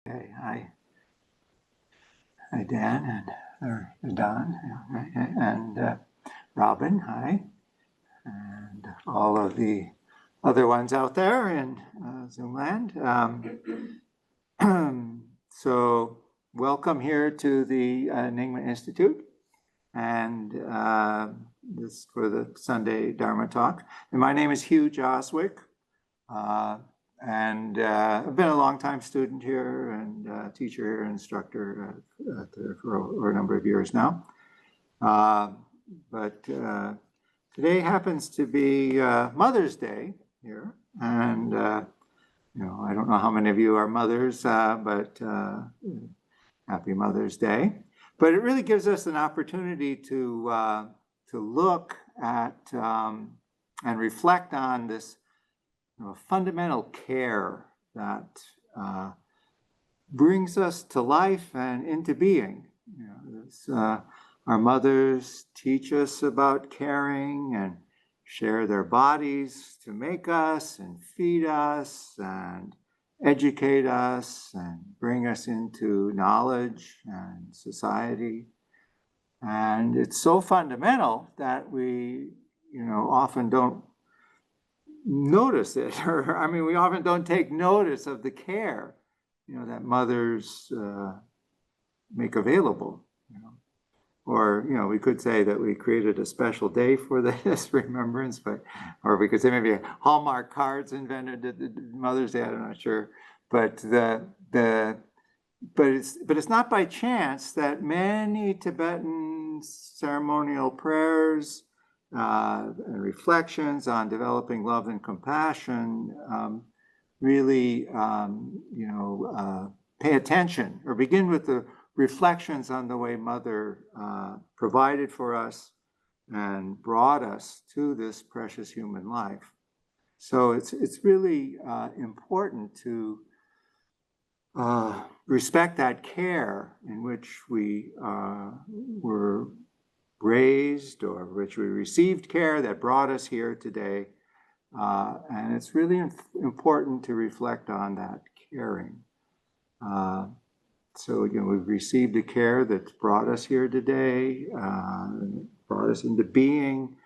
Okay, hi Dan or Don, and Robin, hi, and all of the other ones out there in Zoom land. So welcome here to the Nyingma Institute, and this for the Sunday Dharma talk. And my name is Hugh Joswick. I've been a long-time student here and teacher and instructor for a number of years now. But today happens to be Mother's Day here, and I don't know how many of you are mothers, but happy Mother's Day. But it really gives us an opportunity to look at and reflect on this fundamental care that brings us to life and into being. Our mothers teach us about caring and share their bodies to make us and feed us and educate us and bring us into knowledge and society. And it's so fundamental that we, often don't notice it, or we often don't take notice of the care, that mothers make available. Or we could say that we created a special day for this remembrance, or we could say maybe Hallmark cards invented Mother's Day. I'm not sure, but it's not by chance that many Tibetan ceremonial prayers and reflections on developing love and compassion really, pay attention or begin with the reflections on the way Mother provided for us and brought us to this precious human life. So it's really important to respect that care in which we were raised, or which we received care that brought us here today. And it's really important to reflect on that caring. So we've received the care that's brought us here today, brought us into being,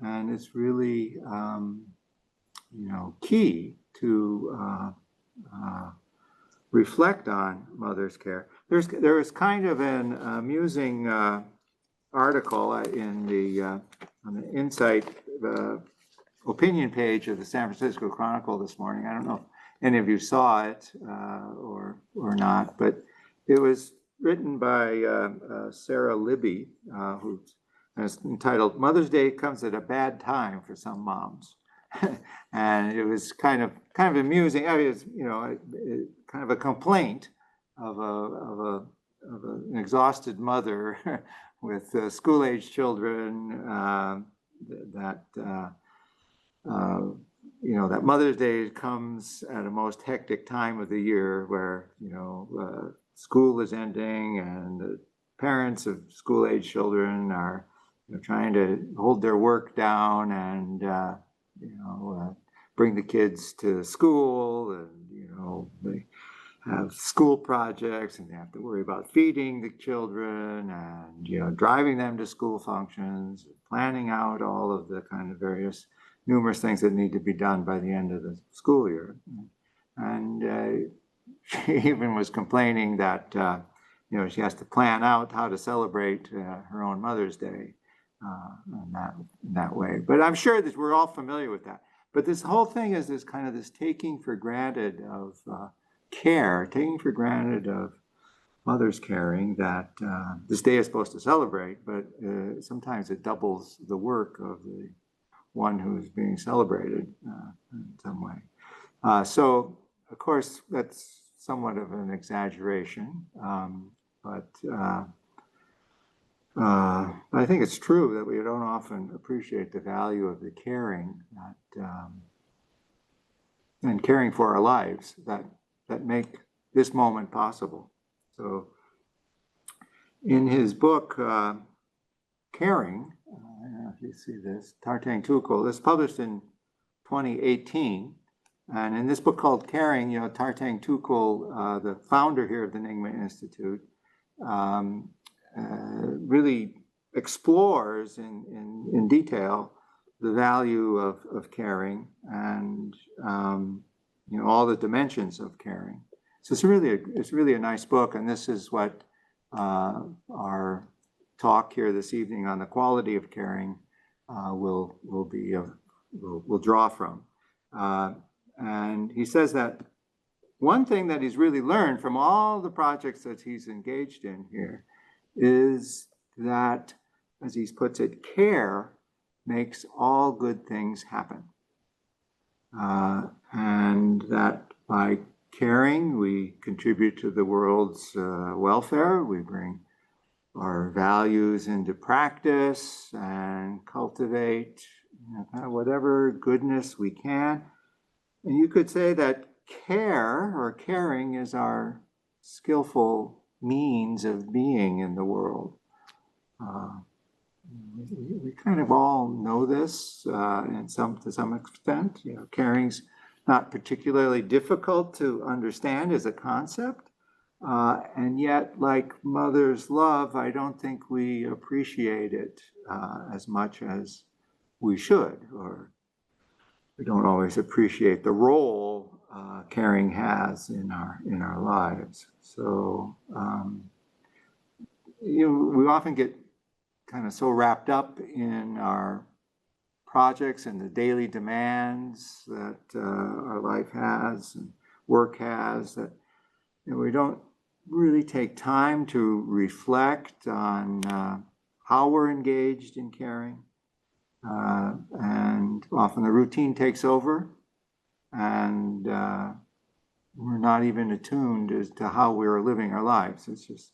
and it's really, key to reflect on Mother's care. There was kind of an amusing article in on the Insight opinion page of the San Francisco Chronicle this morning. I don't know if any of you saw it or not, but it was written by Sarah Libby, who's entitled "Mother's Day Comes at a Bad Time for Some Moms," and it was kind of amusing. It's kind of a complaint of an exhausted mother with school-age children, that Mother's Day comes at a most hectic time of the year where, school is ending and the parents of school-age children are trying to hold their work down and, bring the kids to school, and, they have school projects and they have to worry about feeding the children and, driving them to school functions, planning out all of the kind of various numerous things that need to be done by the end of the school year. And she even was complaining that, she has to plan out how to celebrate her own Mother's Day in that way. But I'm sure that we're all familiar with that. But this whole thing is this kind of this taking for granted of care, taking for granted of mothers caring, that this day is supposed to celebrate, but sometimes it doubles the work of the one who's being celebrated in some way. So, of course, that's somewhat of an exaggeration, but I think it's true that we don't often appreciate the value of the caring and caring for our lives that make this moment possible. So in his book, Caring, I don't know if you see this, Tarthang Tuku, this published in 2018, And in this book called Caring, Tarthang Tuku, the founder here of the Nyingma Institute, really explores in detail the value of caring and all the dimensions of caring. So it's really a nice book, and this is what our talk here this evening on the quality of caring will draw from. And he says that one thing that he's really learned from all the projects that he's engaged in here is that, as he puts it, care makes all good things happen. And that by caring, we contribute to the world's welfare, we bring our values into practice and cultivate kind of whatever goodness we can. And you could say that care or caring is our skillful means of being in the world. We kind of all know this to some extent. Caring's not particularly difficult to understand as a concept. And yet, like mother's love, I don't think we appreciate it as much as we should, or we don't always appreciate the role caring has in our lives. So we often get kind of so wrapped up in our projects and the daily demands that our life has and work has that we don't really take time to reflect on how we're engaged in caring. And often the routine takes over, and we're not even attuned as to how we're living our lives. It's just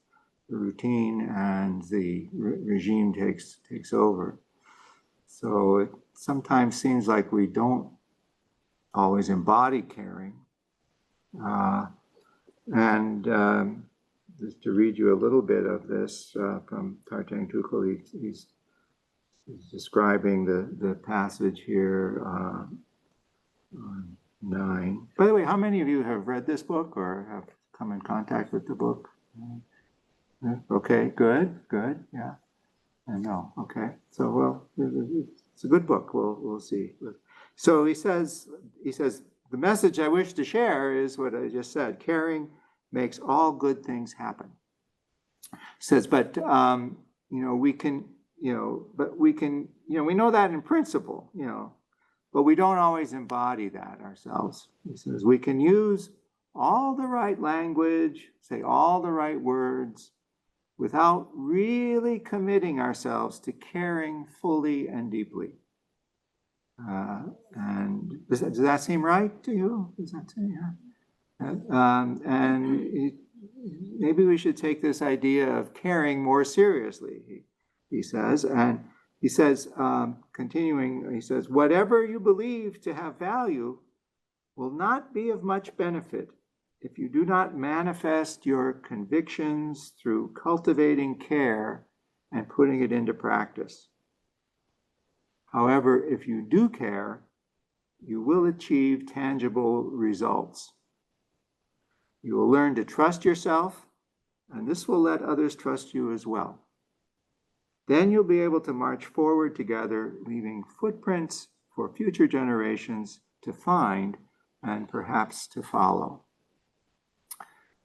the routine and the regime takes over. So it sometimes seems like we don't always embody caring. Just to read you a little bit of this from Tarthang Tuku, he's describing the passage here on 9. By the way, how many of you have read this book or have come in contact with the book? Okay, good, yeah. I know, okay. So, well, it's a good book. We'll see. So he says, the message I wish to share is what I just said. Caring makes all good things happen. He says, but we can, we know that in principle, but we don't always embody that ourselves. He says, we can use all the right language, say all the right words, without really committing ourselves to caring fully and deeply. And does that seem right to you? Does that seem, yeah? And maybe we should take this idea of caring more seriously, he says. And he says, continuing, he says, whatever you believe to have value will not be of much benefit if you do not manifest your convictions through cultivating care and putting it into practice. However, if you do care, you will achieve tangible results. You will learn to trust yourself, and this will let others trust you as well. Then you'll be able to march forward together, leaving footprints for future generations to find and perhaps to follow.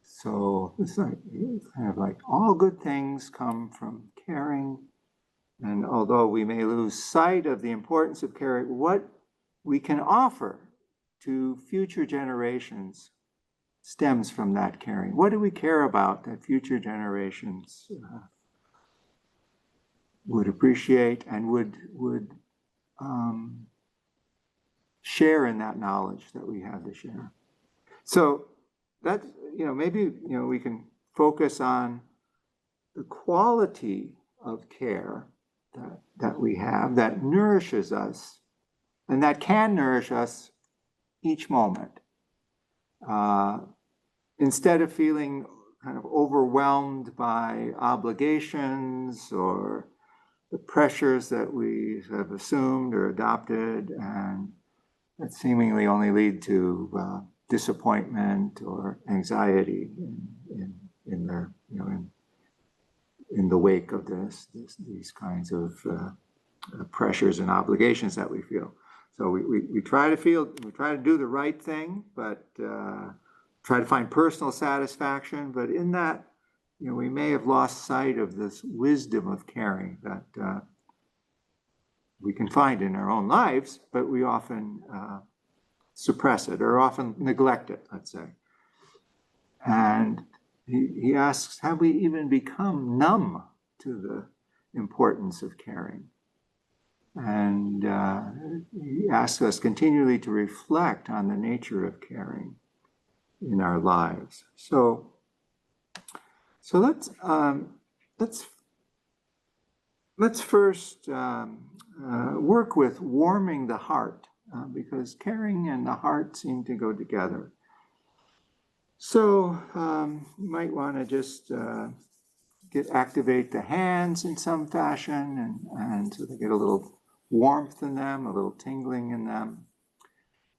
So it's kind of like all good things come from caring. And although we may lose sight of the importance of caring, what we can offer to future generations stems from that caring. What do we care about that future generations would appreciate and would share in that knowledge that we have to share? So that, maybe, we can focus on the quality of care that we have that nourishes us and that can nourish us each moment. Instead of feeling kind of overwhelmed by obligations or the pressures that we have assumed or adopted, and that seemingly only lead to disappointment or anxiety in their, in the wake of these kinds of pressures and obligations that we feel. So we try to do the right thing, but try to find personal satisfaction. But in that, we may have lost sight of this wisdom of caring that we can find in our own lives, but we often suppress it or often neglect it, let's say. And he asks, have we even become numb to the importance of caring? And he asks us continually to reflect on the nature of caring in our lives. So let's first work with warming the heart, because caring and the heart seem to go together. So you might want to just activate the hands in some fashion, and so they get a little warmth in them, a little tingling in them.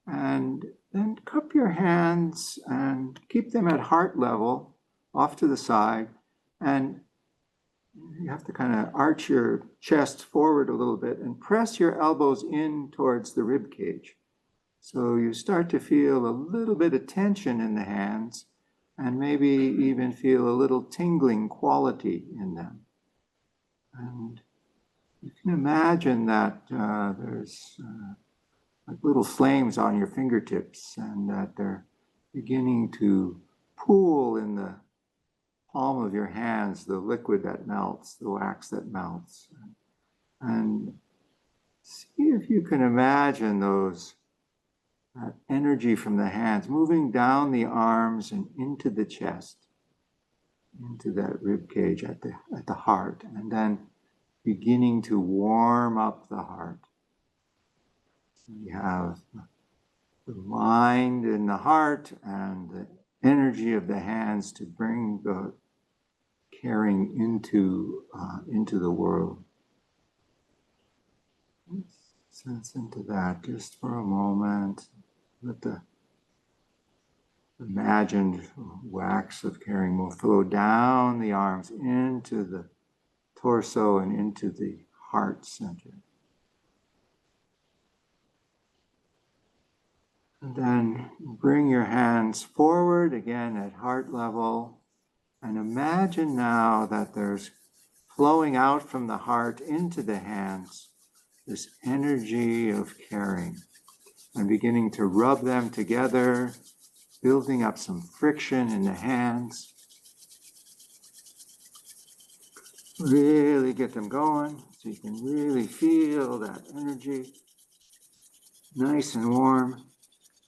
And then cup your hands and keep them at heart level, off to the side. And you have to kind of arch your chest forward a little bit and press your elbows in towards the rib cage. So you start to feel a little bit of tension in the hands, and maybe even feel a little tingling quality in them. And you can imagine that there's like little flames on your fingertips, and that they're beginning to pool in the palm of your hands, the liquid that melts, the wax that melts. And see if you can imagine that energy from the hands moving down the arms and into the chest, into that rib cage at the heart, and then beginning to warm up the heart. We have the mind and the heart and the energy of the hands to bring the caring into the world. Sense into that just for a moment. Let the imagined wax of caring will flow down the arms into the torso and into the heart center. And then bring your hands forward again at heart level, and imagine now that there's flowing out from the heart into the hands this energy of caring, and beginning to rub them together, building up some friction in the hands. Really get them going so you can really feel that energy, nice and warm.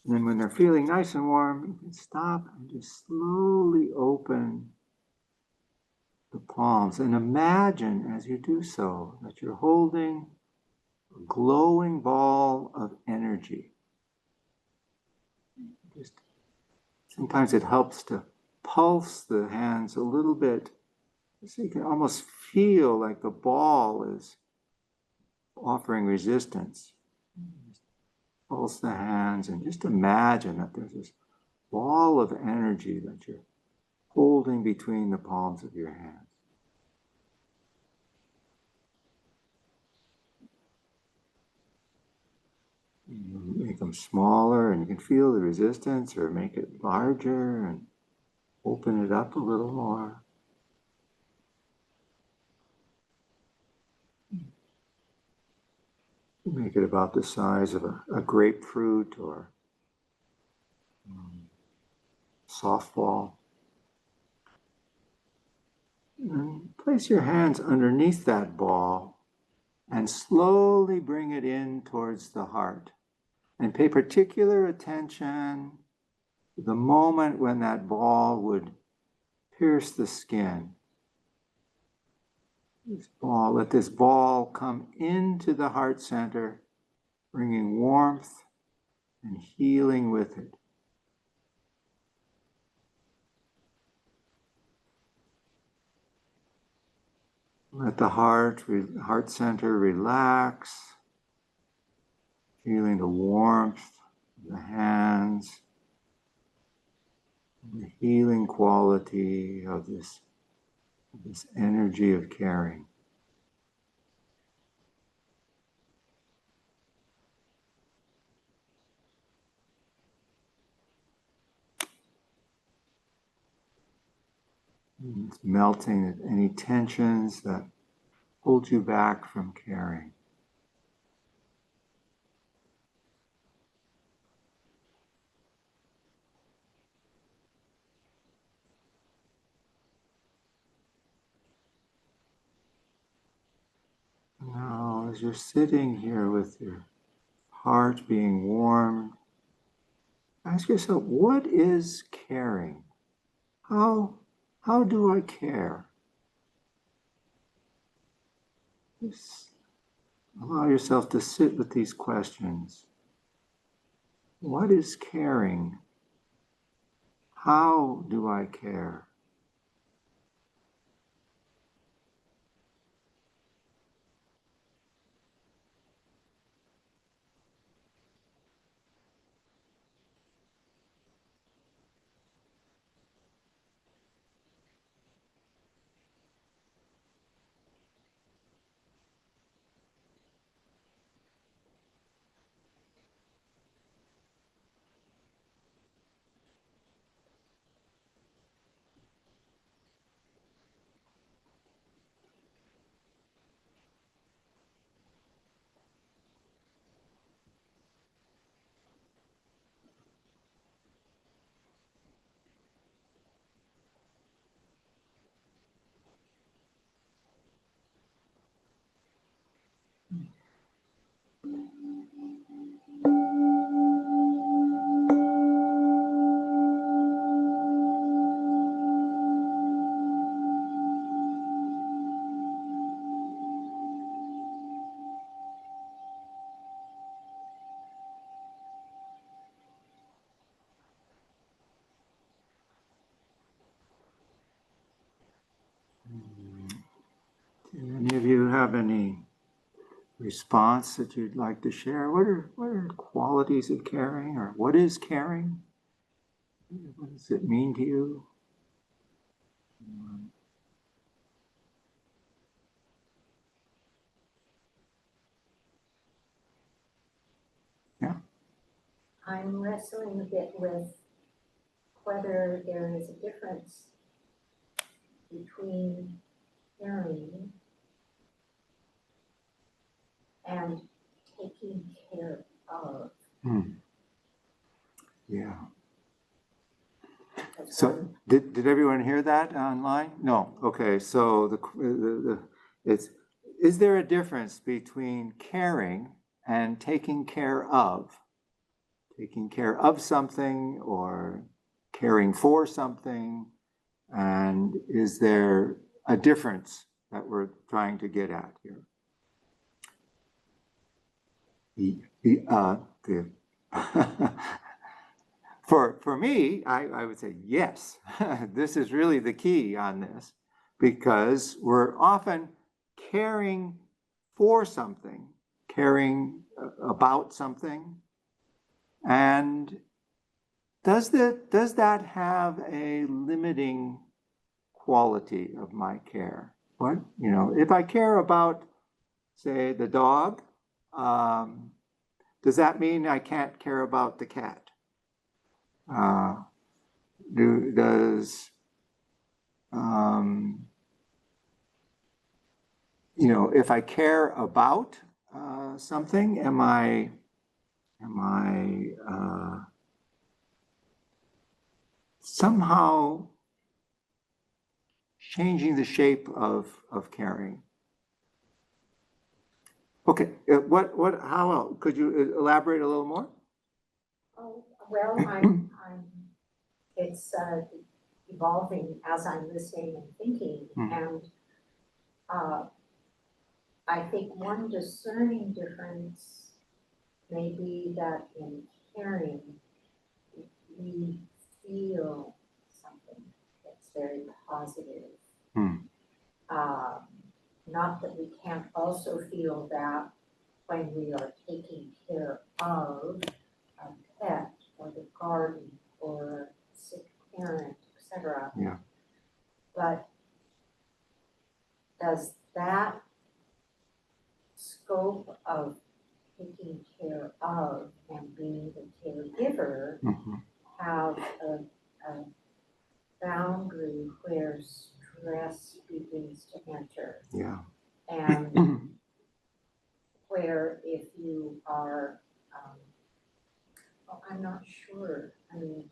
And then when they're feeling nice and warm, you can stop and just slowly open the palms. And imagine as you do so that you're holding a glowing ball of energy. Sometimes it helps to pulse the hands a little bit, so you can almost feel like the ball is offering resistance. Just pulse the hands and just imagine that there's this ball of energy that you're holding between the palms of your hands. You make them smaller, and you can feel the resistance, or make it larger and open it up a little more. Make it about the size of a grapefruit or softball. And place your hands underneath that ball and slowly bring it in towards the heart. And pay particular attention to the moment when that ball would pierce the skin. Let this ball come into the heart center, bringing warmth and healing with it. Let the heart center relax, feeling the warmth healing quality of this energy of caring. It's melting any tensions that hold you back from caring. Now, as you're sitting here with your heart being warmed, ask yourself, what is caring? How do I care? Just allow yourself to sit with these questions. What is caring? How do I care? Do any of you have any response that you'd like to share? What are qualities of caring, or what is caring? What does it mean to you? Yeah. I'm wrestling a bit with whether there is a difference between caring and taking care of. Yeah. So did everyone hear that online? No. Okay. So is there a difference between caring and taking care of? Taking care of something or caring for something? And is there a difference that we're trying to get at here? For me, I would say yes. This is really the key on this, because we're often caring for something, caring about something, and does that have a limiting quality of my care? What, if I care about, say, the dog, does that mean I can't care about the cat? If I care about something, am I somehow changing the shape of caring? Okay, how else? Could you elaborate a little more? Oh, well, it's evolving as I'm listening and thinking, and I think one discerning difference may be that in caring, we feel something that's very positive. Not that we can't also feel that when we are taking care of a pet or the garden or a sick parent. etc. Yeah. But does that scope of taking care of and being the caregiver have a boundary where stress begins to enter? Yeah. And where if you are, well, I'm not sure, I mean,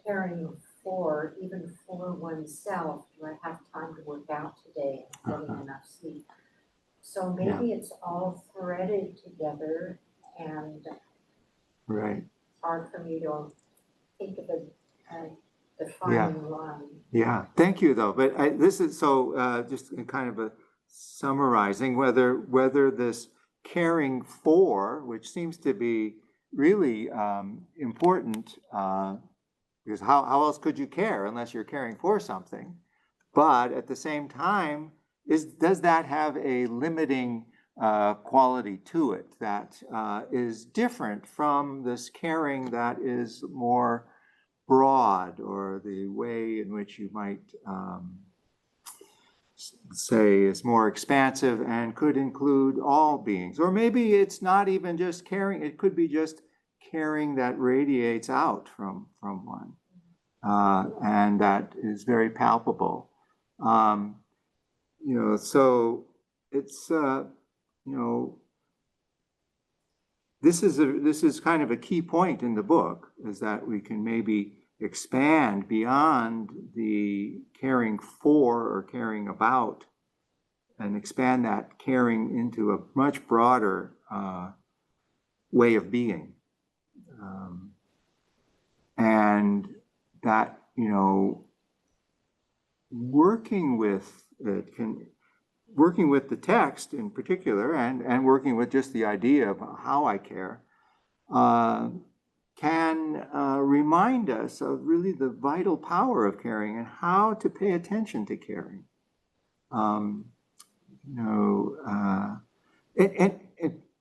caring for, even for oneself, do I have time to work out today and getting enough sleep? So maybe it's all threaded together and Right. it's hard for me to think of a defining line. Yeah, thank you though. But this is so just kind of a summarizing whether this caring for, which seems to be really important, because how else could you care unless you're caring for something? But at the same time, does that have a limiting quality to it that is different from this caring that is more broad, or the way in which you might say is more expansive and could include all beings? Or maybe it's not even just caring, it could be just caring that radiates out from one, and that is very palpable. So it's this is kind of a key point in the book, is that we can maybe expand beyond the caring for or caring about, and expand that caring into a much broader way of being. And that, working with the text in particular, and working with just the idea of how I care, can remind us of really the vital power of caring and how to pay attention to caring.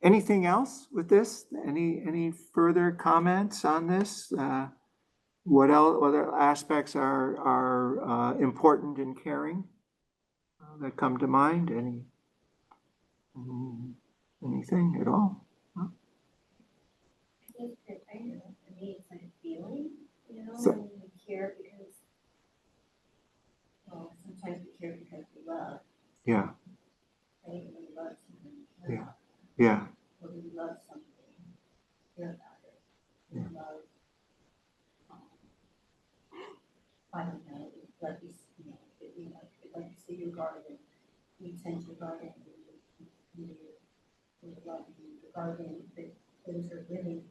Anything else with this? Any further comments on this? What other aspects are important in caring that come to mind? Anything at all? I think for me, it's like a feeling, So, when we care because, well, sometimes we care because we love, yeah, right? When we love something, yeah, when we love something, care about it. We love, I don't know, like we'd like to see your garden, we tend your garden, we love the garden, that things are living.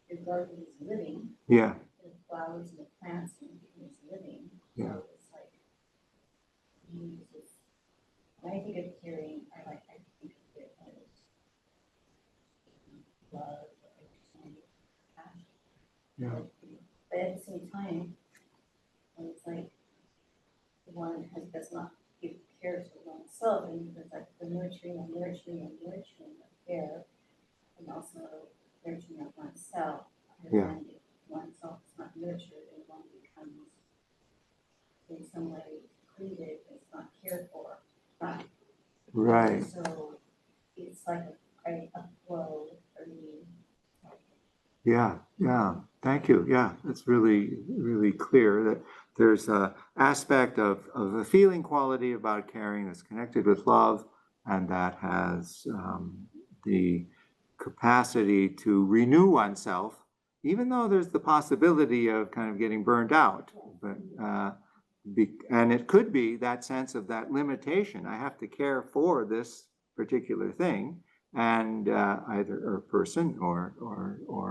Your garden is living. yeah, The flowers and the plants and everything is living. Yeah. So it's like, when I think of caring, I think of it as love, understanding, passion. yeah, But at the same time, when it's like one does not give care to oneself, and there's like the nurturing of care, and also nurturing of oneself. And Yeah. when oneself is not nurtured, and one becomes in some way depleted, it's not cared for. right. So it's like a flow for me. Yeah, thank you. Yeah, it's really, really clear that there's an aspect of a feeling quality about caring that's connected with love, and that has the capacity to renew oneself, even though there's the possibility of kind of getting burned out. But and it could be that sense of that limitation. I have to care for this particular thing, and either a person or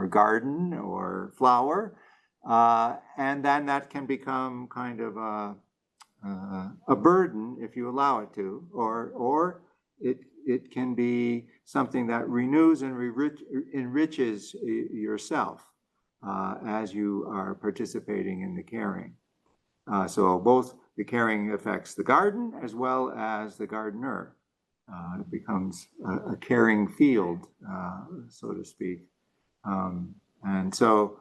a garden or flower, and then that can become kind of a burden if you allow it to, or it can be something that renews and enriches yourself as you are participating in the caring. So both the caring affects the garden as well as the gardener. It becomes a caring field, so to speak. And so,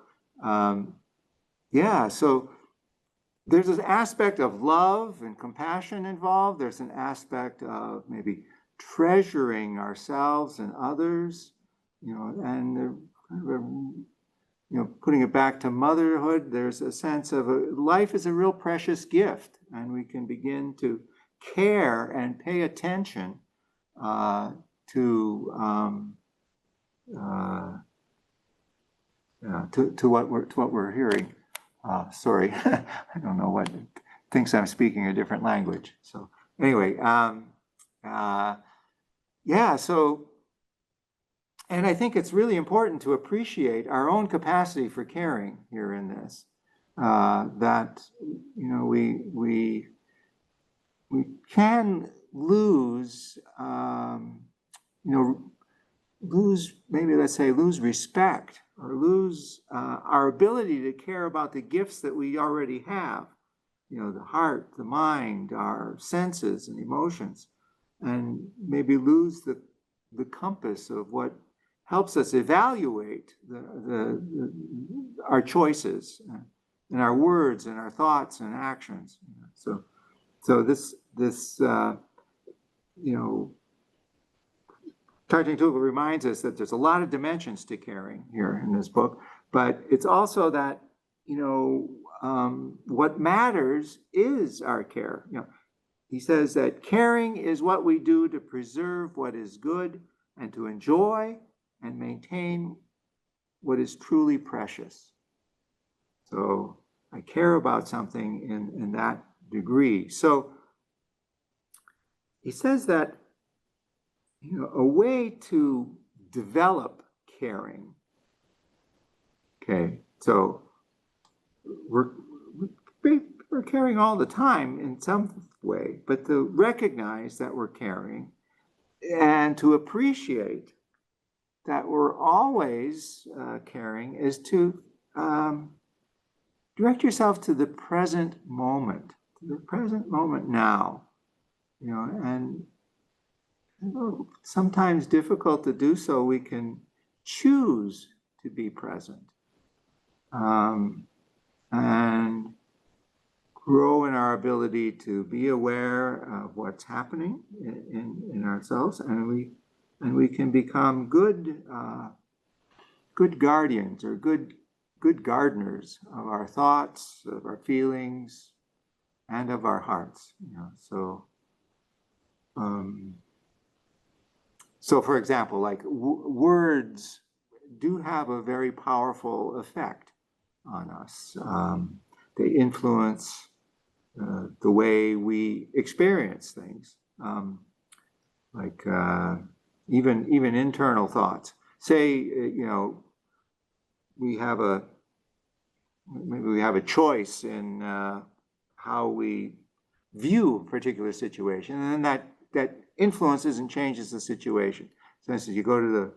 yeah, so there's an aspect of love and compassion involved. There's an aspect of maybe treasuring ourselves and others, and putting it back to motherhood. There's a sense of life is a real precious gift, and we can begin to care and pay attention to what we're hearing. Sorry, I don't know what thinks I'm speaking a different language. So anyway, yeah. So, and I think it's really important to appreciate our own capacity for caring here in this. That we can lose lose respect or lose our ability to care about the gifts that we already have, the heart, the mind, our senses and emotions, and maybe lose the compass of what helps us evaluate our choices and our words and our thoughts and actions. So this Tarthang Tuku reminds us that there's a lot of dimensions to caring here in this book, but it's also that, what matters is our care. He says that caring is what we do to preserve what is good and to enjoy and maintain what is truly precious. So I care about something in that degree. So he says that a way to develop caring. Okay, so we're caring all the time in some way, but to recognize that we're caring and to appreciate that we're always caring is to direct yourself to the present moment now, and sometimes difficult to do so. We can choose to be present and grow in our ability to be aware of what's happening in ourselves, and we can become good guardians or good gardeners of our thoughts, of our feelings, and of our hearts. So for example, like words do have a very powerful effect on us. They influence the way we experience things, even internal thoughts. Say, we have a choice in how we view a particular situation, and then that influences and changes the situation. So, for instance, you go to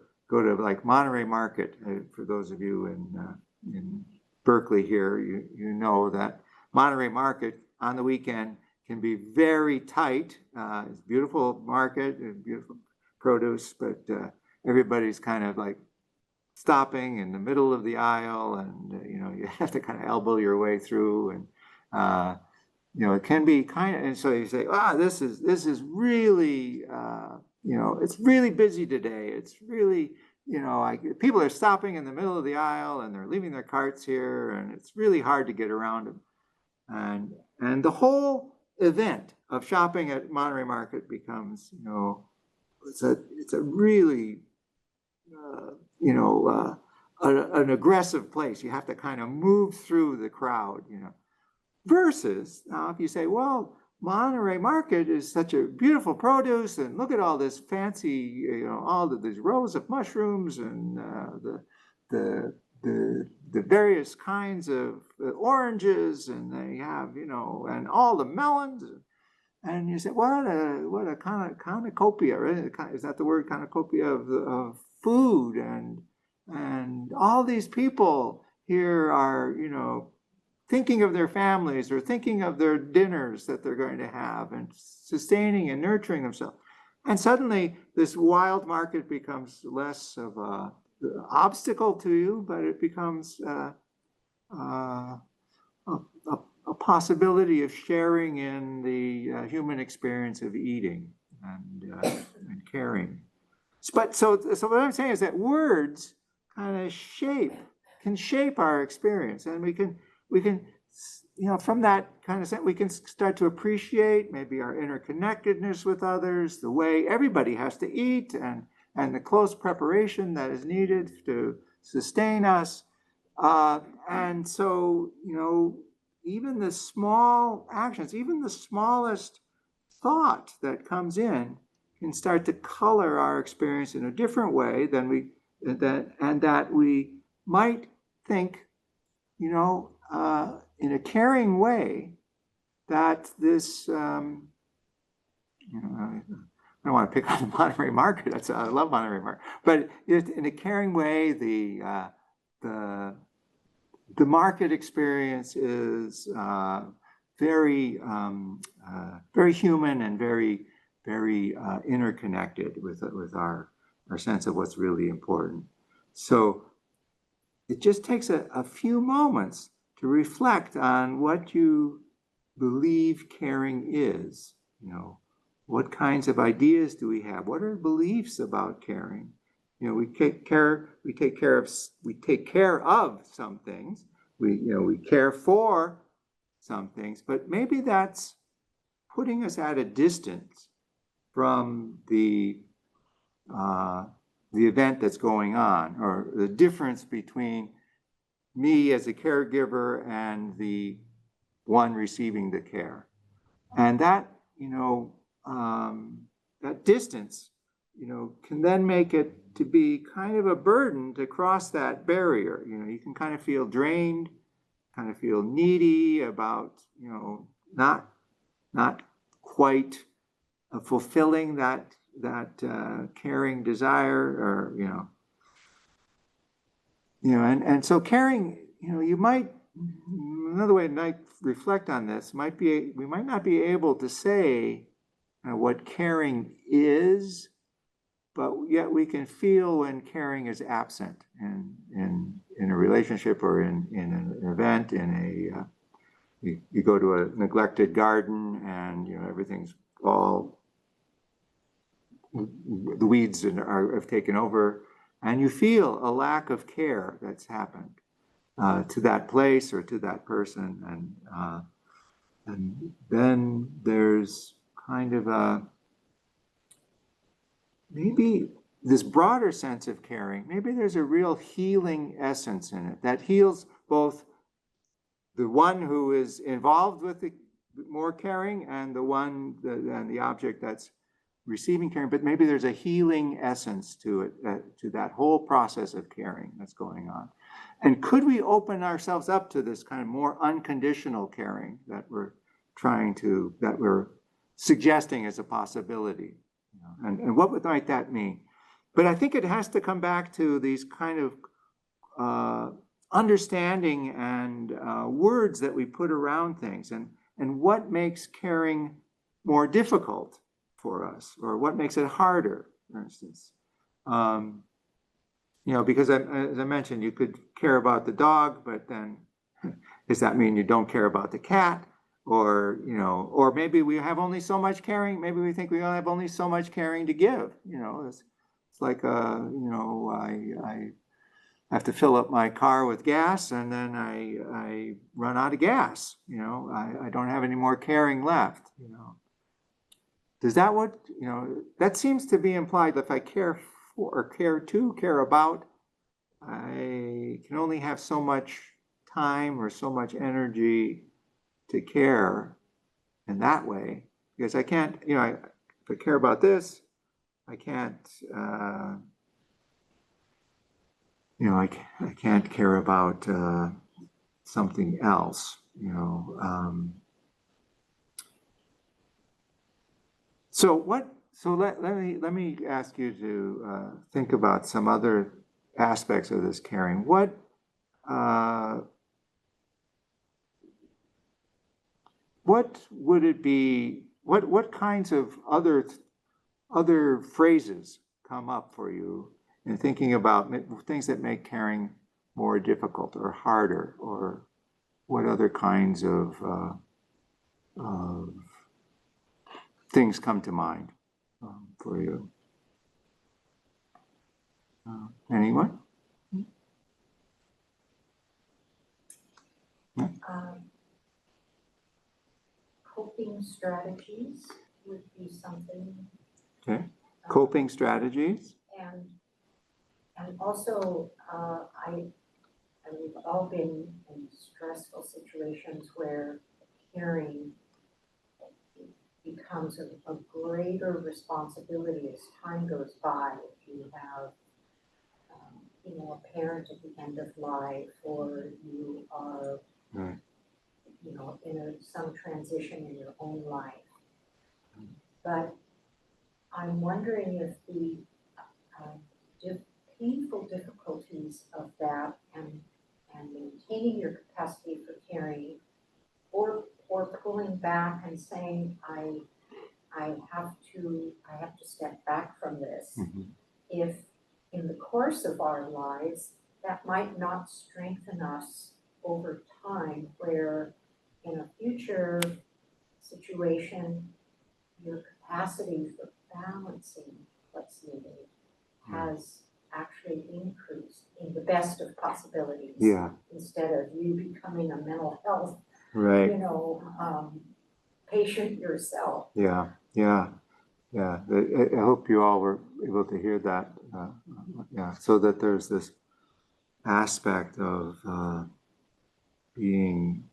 like Monterey Market. For those of you in Berkeley here, you know that Monterey Market on the weekend can be very tight. It's a beautiful market, beautiful produce, but everybody's kind of like stopping in the middle of the aisle, and you have to kind of elbow your way through, and it can be kind of, and so you say, this is really, it's really busy today. It's really, people are stopping in the middle of the aisle and they're leaving their carts here, and it's really hard to get around them. And the whole event of shopping at Monterey Market becomes, it's a really, an aggressive place. You have to kind of move through the crowd, Versus now, if you say, well, Monterey Market is such a beautiful produce, and look at all this fancy, all of these rows of mushrooms and the various kinds of oranges, and they have, and all the melons, and you say, what a cornucopia, right? Is that the word, cornucopia of food, and all these people here are, thinking of their families or thinking of their dinners that they're going to have and sustaining and nurturing themselves. And suddenly this wild market becomes less of an obstacle to you, but it becomes a possibility of sharing in the human experience of eating and caring. But so what I'm saying is that words kind of can shape our experience, and we can, you know, from that kind of sense, we can start to appreciate maybe our interconnectedness with others, the way everybody has to eat, and the close preparation that is needed to sustain us. And so, you know, even the small actions, even the smallest thought that comes in can start to color our experience in a different way than that we might think, you know, in a caring way, that this, you know, I don't want to pick on the monetary market. I love monetary market, but in a caring way, the market experience is very human and very interconnected with our sense of what's really important. So it just takes a few moments to reflect on what you believe caring is. You know, what kinds of ideas do we have? What are beliefs about caring? You know, we take care of some things. We care for some things, but maybe that's putting us at a distance from the event that's going on, or the difference between me as a caregiver and the one receiving the care. And that, you know, that distance, you know, can then make it to be kind of a burden to cross that barrier. You know, you can kind of feel drained, kind of feel needy about, you know, not quite fulfilling that caring desire, or and so caring, you know, you might, another way to reflect on this might be, we might not be able to say what caring is, but yet we can feel when caring is absent in a relationship, or in an event, you go to a neglected garden, and you know everything's all, the weeds have taken over, and you feel a lack of care that's happened to that place or to that person, and then there's kind of a, maybe this broader sense of caring, maybe there's a real healing essence in it that heals both the one who is involved with the more caring and the object that's receiving caring, but maybe there's a healing essence to it, to that whole process of caring that's going on. And could we open ourselves up to this kind of more unconditional caring that we're suggesting as a possibility? And what might that mean? But I think it has to come back to these kind of understanding and words that we put around things, and what makes caring more difficult for us, or what makes it harder, for instance. You know, because as I mentioned, you could care about the dog, but then does that mean you don't care about the cat? Or, you know, or maybe we have only so much caring. Maybe we think we have only so much caring to give. You know, it's like, you know, I have to fill up my car with gas, and then I run out of gas. You know, I don't have any more caring left. You know, does that what, you know, that seems to be implied that if I care for, or care about, I can only have so much time or so much energy to care in that way, because I can't, you know, if I care about this, I can't, you know, I can't care about something else, you know. So let me ask you to think about some other aspects of this caring. What would it be? What kinds of other phrases come up for you in thinking about things that make caring more difficult or harder, or what other kinds of things come to mind for you? Anyone? Coping strategies would be something. Okay. Coping strategies. And also, we've all been in stressful situations where caring becomes a greater responsibility as time goes by. If you have, a parent at the end of life, or you are, Right. in some transition in your own life. But I'm wondering if the painful difficulties of that and maintaining your capacity for caring, or pulling back and saying, I have to step back from this. Mm-hmm. If in the course of our lives, that might not strengthen us over time, where in a future situation, your capacity for balancing what's needed has actually increased in the best of possibilities. Yeah. Instead of you becoming a mental health, Right. patient yourself. Yeah. Yeah. Yeah. I hope you all were able to hear that. Yeah. So that there's this aspect of being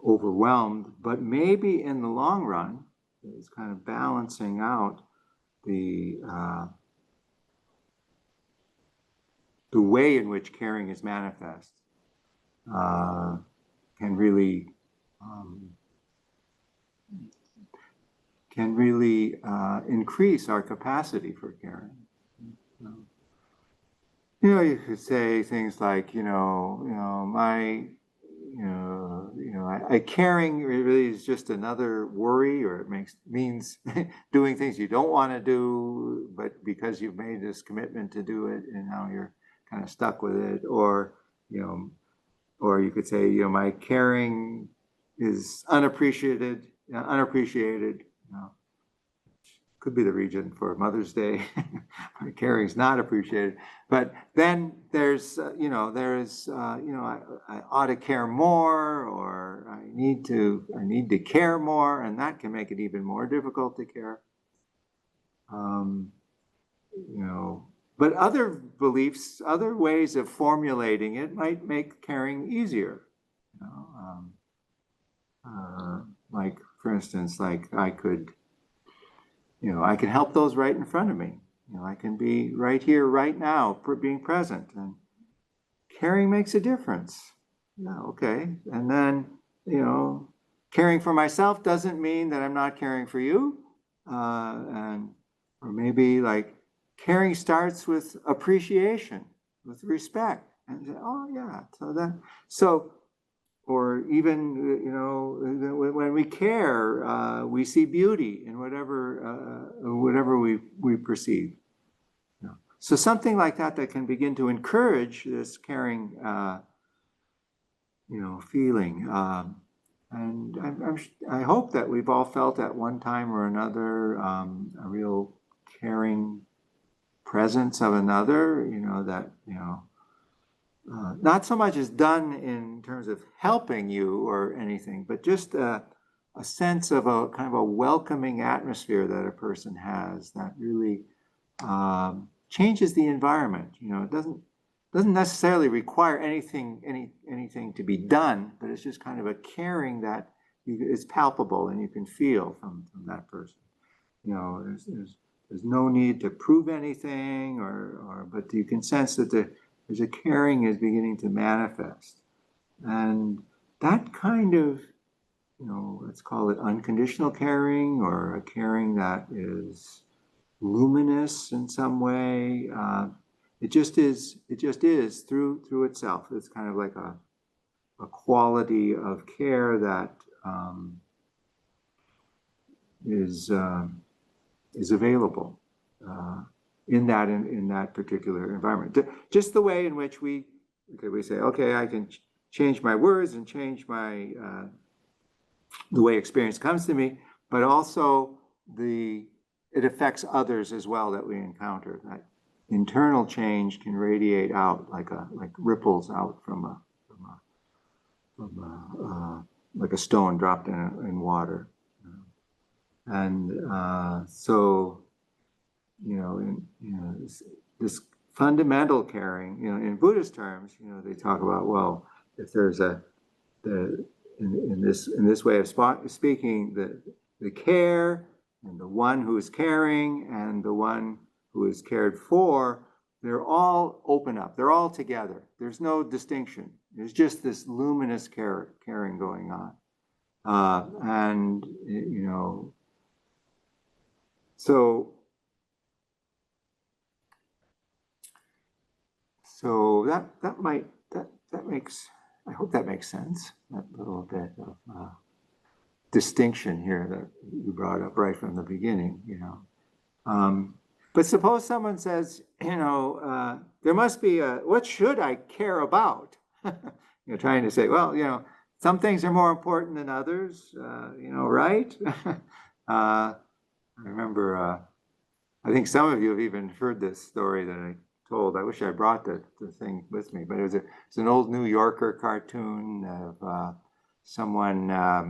overwhelmed, but maybe in the long run, it's kind of balancing out the way in which caring is manifest can really increase our capacity for caring. You could say things like, caring really is just another worry, or it means doing things you don't want to do, but because you've made this commitment to do it, and now you're kind of stuck with it. Or you could say, my caring is unappreciated. Could be the reason for Mother's Day. Caring is not appreciated. But then there's, I ought to care more, or I need to care more, and that can make it even more difficult to care. But other beliefs, other ways of formulating it might make caring easier. Like, for instance, like I can help those right in front of me. I can be right here, right now, being present, and caring makes a difference. Yeah, okay. And then, caring for myself doesn't mean that I'm not caring for you. Or maybe like caring starts with appreciation, with respect, and oh yeah. Or even, when we care, we see beauty in whatever we perceive. So something like that can begin to encourage this caring, feeling. And I hope that we've all felt at one time or another a real caring presence of another. Not so much is done in terms of helping you or anything, but just a sense of a kind of a welcoming atmosphere that a person has that really changes the environment. It doesn't necessarily require anything to be done, but it's just kind of a caring that is palpable and you can feel from that person. There's no need to prove anything, but you can sense that there's a caring is beginning to manifest. And that kind of, let's call it unconditional caring, or a caring that is luminous in some way. It just is through itself. It's kind of like a quality of care that is available in that particular environment. Just the way in which we say, okay, I can change my words and change my the way experience comes to me, but also it affects others as well that we encounter. That internal change can radiate out like ripples out from like a stone dropped in water. And so, this fundamental caring, in Buddhist terms, they talk about, well, if there's in this way of speaking, the care and the one who is caring and the one who is cared for, they're all open up. They're all together. There's no distinction. There's just this luminous caring going on. So that makes, I hope that makes sense. That little bit of distinction here that you brought up right from the beginning, But suppose someone says, there must be what should I care about? Trying to say, well, some things are more important than others, right? I remember, I think some of you have even heard this story that I told. I wish I brought the thing with me, but it's an old New Yorker cartoon of someone, I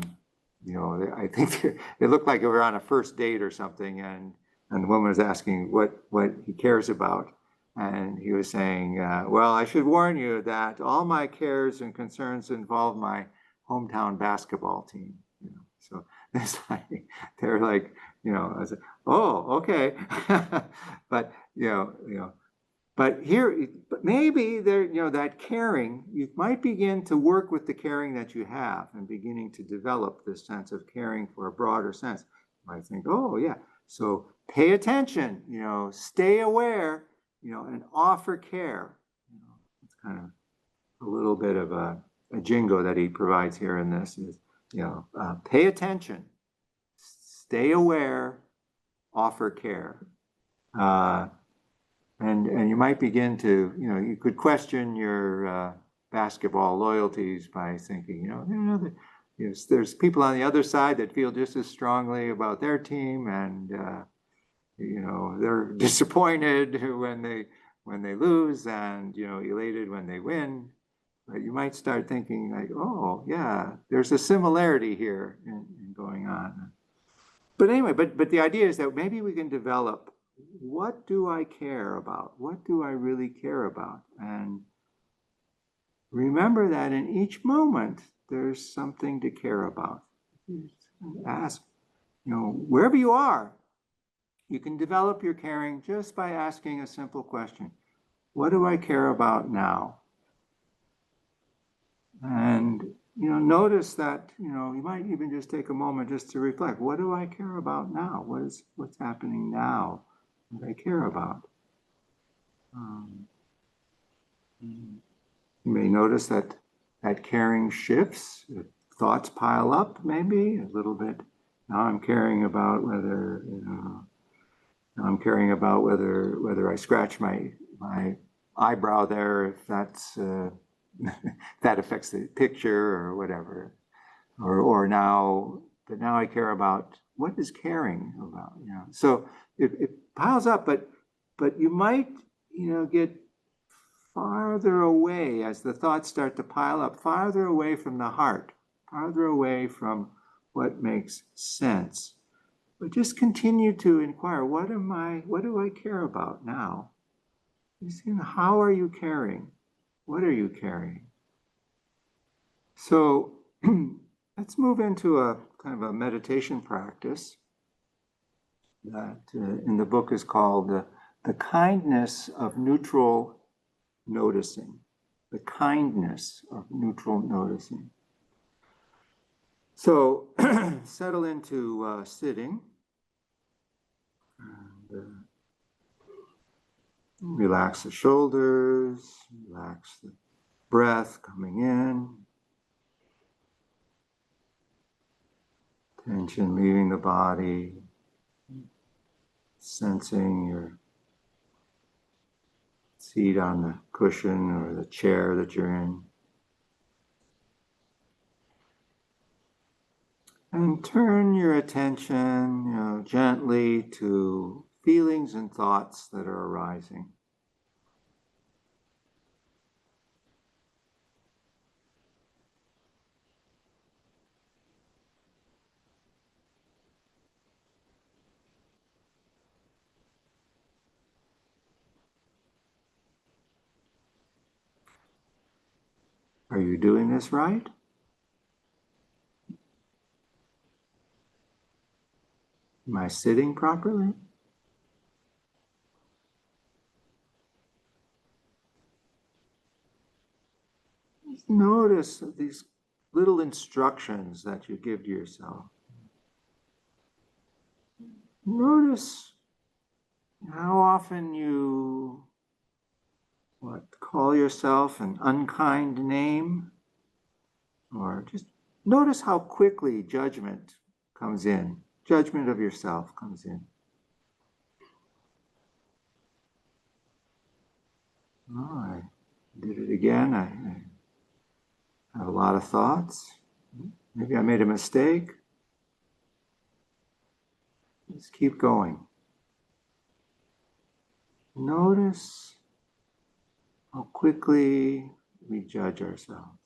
think it looked like they were on a first date or something, and the woman was asking what he cares about. And he was saying, well, I should warn you that all my cares and concerns involve my hometown basketball team. So it's like, they're like, I was like, oh, okay. But, but maybe there, that caring, you might begin to work with the caring that you have and beginning to develop this sense of caring for a broader sense. You might think, oh, yeah. So pay attention, stay aware, and offer care. It's kind of a little bit of a jingo that he provides here in this is, pay attention, stay aware, offer care. And you might begin to, you could question your basketball loyalties by thinking, there's people on the other side that feel just as strongly about their team, and they're disappointed when they lose, and elated when they win. But you might start thinking like, oh yeah, there's a similarity here in going on. But anyway, but the idea is that maybe we can develop, what do I care about? What do I really care about? And remember that in each moment, there's something to care about. Ask, wherever you are, you can develop your caring just by asking a simple question. What do I care about now? And, notice that, you might even just take a moment just to reflect. What do I care about now? What's happening now that I care about? You may notice that caring shifts. Thoughts pile up, maybe a little bit. Now I'm caring about whether, whether I scratch my eyebrow there, if that's that affects the picture or whatever. Or now, but now I care about, what is caring about? So it piles up, but you might, get farther away as the thoughts start to pile up, farther away from the heart, farther away from what makes sense. But just continue to inquire, what do I care about now? How are you caring? What are you caring? So let's move into a kind of a meditation practice that in the book is called The Kindness of Neutral Noticing. The kindness of neutral noticing. So settle into sitting. And, relax the shoulders, relax the breath coming in. Tension leaving the body. Sensing your seat on the cushion or the chair that you're in. And turn your attention, gently to feelings and thoughts that are arising. Are you doing this right? Am I sitting properly? Just notice these little instructions that you give to yourself. Notice how often you call yourself an unkind name, or just notice how quickly judgment comes in. Judgment of yourself comes in. Oh, I did it again. I have a lot of thoughts. Maybe I made a mistake. Just keep going. Notice how quickly we judge ourselves.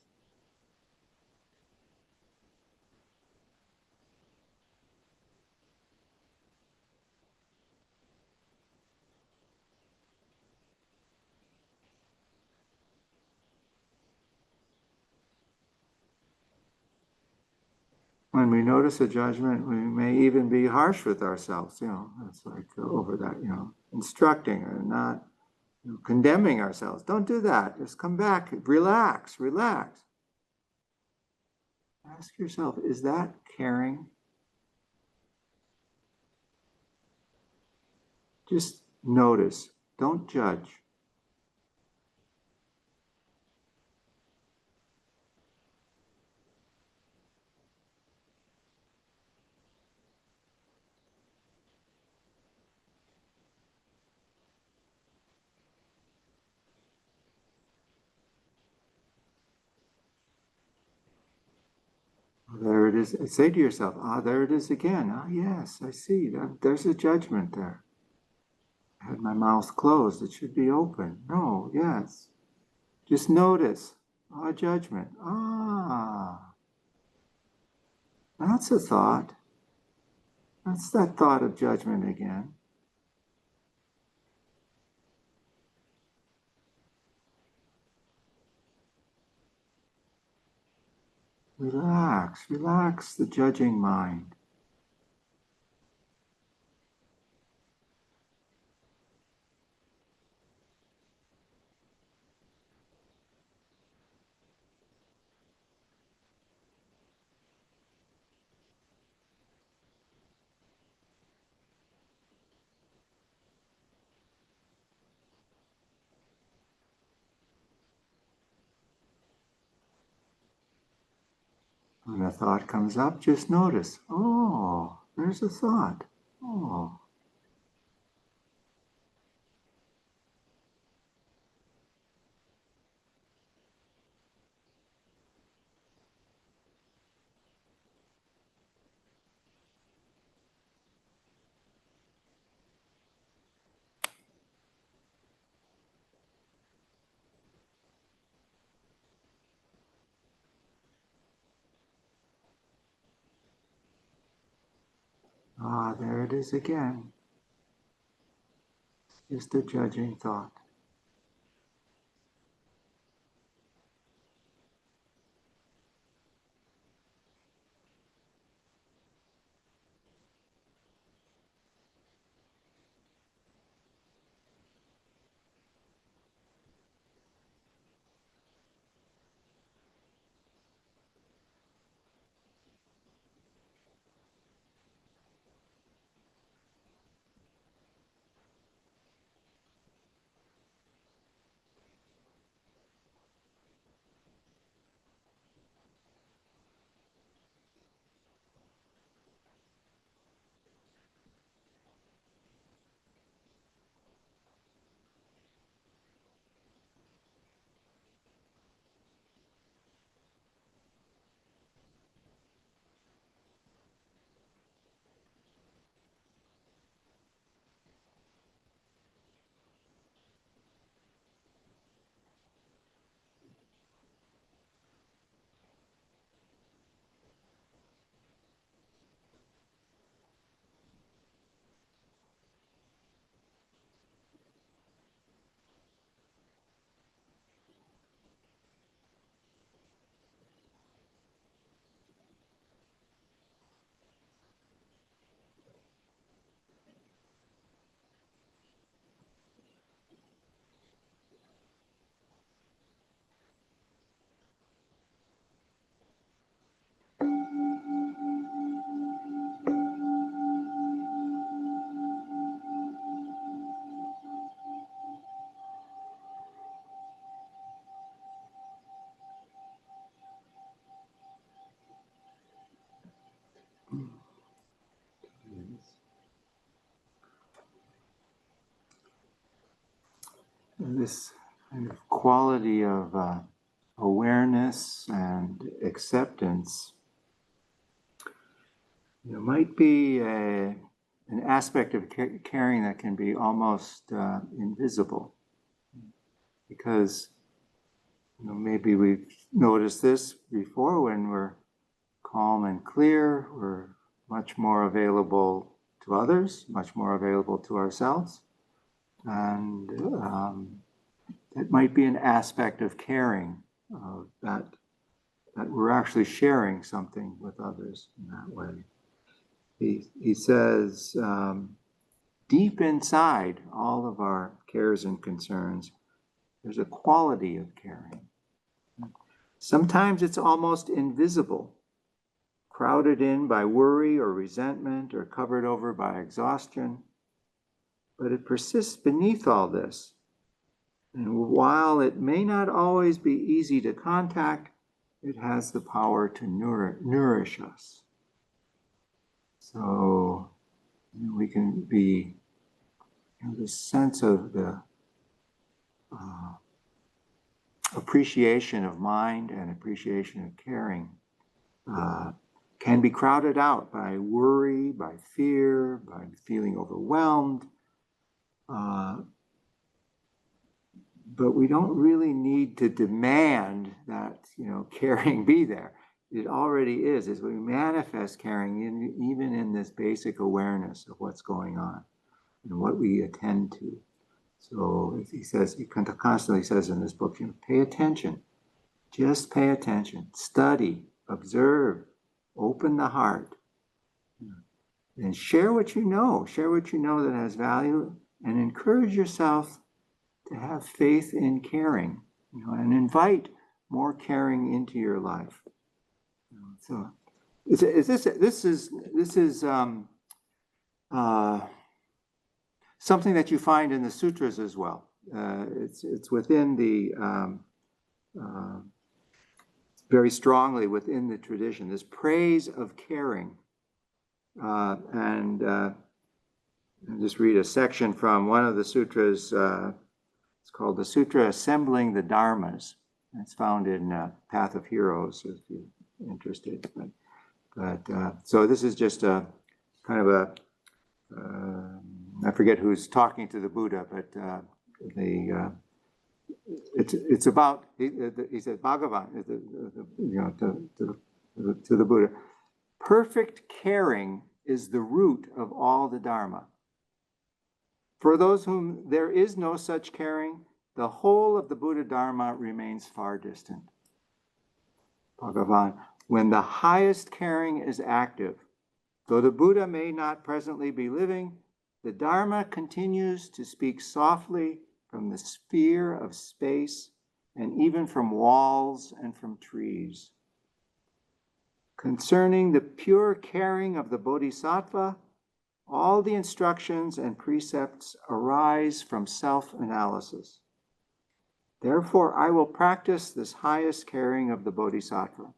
When we notice a judgment, we may even be harsh with ourselves. It's like over that, instructing and not condemning ourselves. Don't do that. Just come back, relax, relax. Ask yourself, is that caring? Just notice, don't judge. There it is. Say to yourself, there it is again. Yes, I see. There's a judgment there. I had my mouth closed. It should be open. No, yes. Just notice. Judgment. That's a thought. That's that thought of judgment again. Relax, relax the judging mind. When a thought comes up, just notice, there's a thought. There it is again. Just a judging thought. this kind of quality of awareness and acceptance, might be an aspect of caring that can be almost invisible, because maybe we've noticed this before. When we're calm and clear, we're much more available to others, much more available to ourselves, and it might be an aspect of caring, that we're actually sharing something with others in that way. He says, deep inside all of our cares and concerns, there's a quality of caring. Sometimes it's almost invisible, crowded in by worry or resentment or covered over by exhaustion, but it persists beneath all this. And while it may not always be easy to contact, it has the power to nourish us. So we can be, this sense of the appreciation of mind and appreciation of caring can be crowded out by worry, by fear, by feeling overwhelmed. But we don't really need to demand that, caring be there. It already is, as we manifest caring even in this basic awareness of what's going on and what we attend to. So he constantly says in this book, pay attention, just pay attention, study, observe, open the heart, and share what you know that has value, and encourage yourself to have faith in caring, and invite more caring into your life. So this is something that you find in the sutras as well. It's within the very strongly within the tradition, this praise of caring. And I'll just read a section from one of the sutras. It's called the Sutra Assembling the Dharmas. It's found in Path of Heroes, if you're interested. But so this is just a kind of a, I forget who's talking to the Buddha, but it's about, he said, Bhagavan, to the Buddha, perfect caring is the root of all the Dharma. For those whom there is no such caring, the whole of the Buddha Dharma remains far distant. Bhagavan, when the highest caring is active, though the Buddha may not presently be living, the Dharma continues to speak softly from the sphere of space and even from walls and from trees. Concerning the pure caring of the Bodhisattva, all the instructions and precepts arise from self-analysis. Therefore, I will practice this highest caring of the Bodhisattva.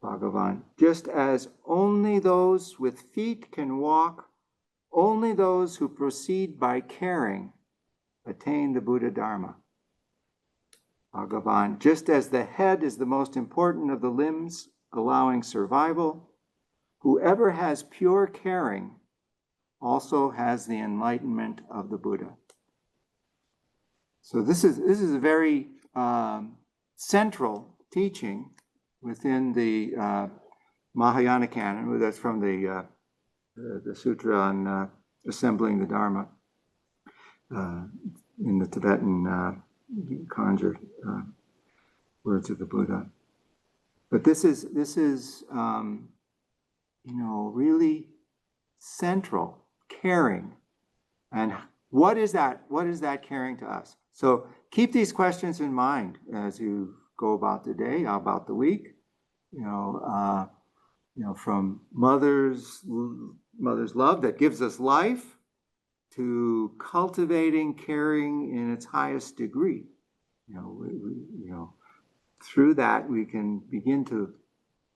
Bhagavan, just as only those with feet can walk, only those who proceed by caring attain the Buddha Dharma. Bhagavan, just as the head is the most important of the limbs allowing survival, whoever has pure caring also has the enlightenment of the Buddha. So this is a very central teaching within the Mahayana canon. That's from the sutra on assembling the Dharma in the Tibetan conjure words of the Buddha. But this is really central caring. And what is that? What is that caring to us? So keep these questions in mind as you go about the day, about the week. From mother's love that gives us life to cultivating caring in its highest degree. Through that we can begin to,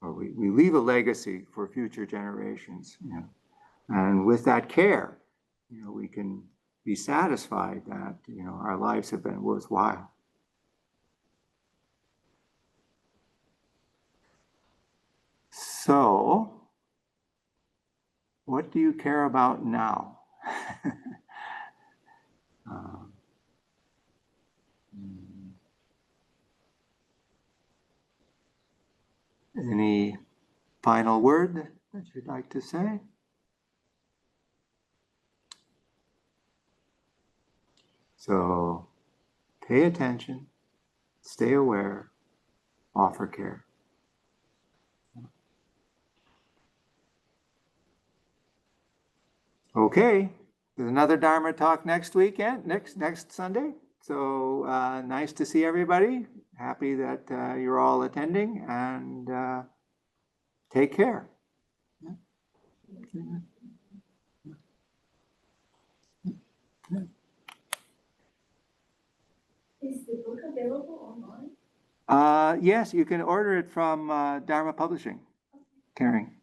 or we leave a legacy for future generations. And with that care, we can be satisfied that, you know, our lives have been worthwhile. So, what do you care about now? Any final word that you'd like to say? So, pay attention, stay aware, offer care. Okay, there's another Dharma talk next weekend, next Sunday. So nice to see everybody. Happy that you're all attending, and take care. Is the book available online? Yes, you can order it from Dharma Publishing, Caring.